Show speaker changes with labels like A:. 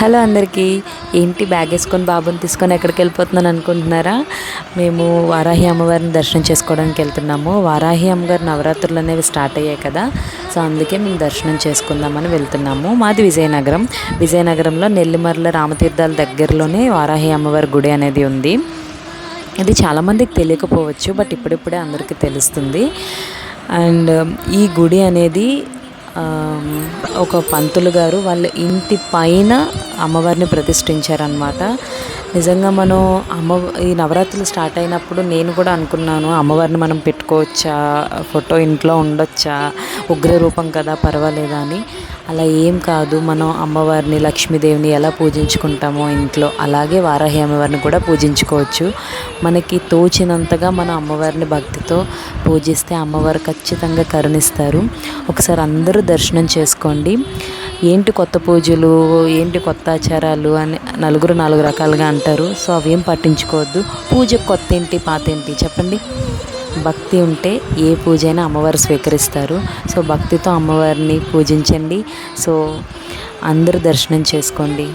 A: Hello అందరికీ. ఏంటి bag వేసుకొని బాబుని తీసుకొని ఎక్కడికి వెళ్ళిపోతున్నాను అనుకుంటున్నారా? మేము వారాహి అమ్మవారిని దర్శనం చేసుకోవడానికి వెళ్తున్నాము. వారాహి అమ్మగారి నవరాత్రులు అనేవి స్టార్ట్ అయ్యాయి కదా, సో అందుకే మేము దర్శనం చేసుకుందామని వెళ్తున్నాము. మాది విజయనగరం. విజయనగరంలో నెల్లిమర్ల రామతీర్థాల దగ్గరలోనే వారాహి అమ్మవారి గుడి అనేది ఉంది. ఇది చాలామందికి తెలియకపోవచ్చు, బట్ ఇప్పుడిప్పుడే అందరికీ తెలుస్తుంది. అండ్ ఈ గుడి అనేది ఒక పంతులు గారు వాళ్ళ ఇంటి పైన అమ్మవారిని ప్రతిష్ఠించారనమాట. నిజంగా మనం ఈ నవరాత్రులు స్టార్ట్ అయినప్పుడు నేను కూడా అనుకున్నాను, అమ్మవారిని మనం పెట్టుకోవచ్చా, ఫోటో ఇంట్లో ఉండొచ్చా, ఉగ్ర రూపం కదా పర్వాలేదా అని. అలా ఏం కాదు, మనం అమ్మవారిని లక్ష్మీదేవిని ఎలా పూజించుకుంటామో ఇంట్లో, అలాగే వారాహి అమ్మవారిని కూడా పూజించుకోవచ్చు. మనకి తోచినంతగా మనం అమ్మవారిని భక్తితో పూజిస్తే అమ్మవారు ఖచ్చితంగా కరుణిస్తారు. ఒకసారి అందరూ దర్శనం చేసుకోండి. ఏంటి కొత్త పూజలు, ఏంటి కొత్త ఆచారాలు అని నలుగురు నాలుగు రకాలుగా అంటారు. సో అవేం పట్టించుకోవద్దు. పూజకు కొత్త ఏంటి పాత ఏంటి చెప్పండి. భక్తి ఉంటే ఏ పూజ అయినా అమ్మవారు స్వీకరిస్తారు. సో భక్తితో అమ్మవారిని పూజించండి. సో అందరూ దర్శనం చేసుకోండి.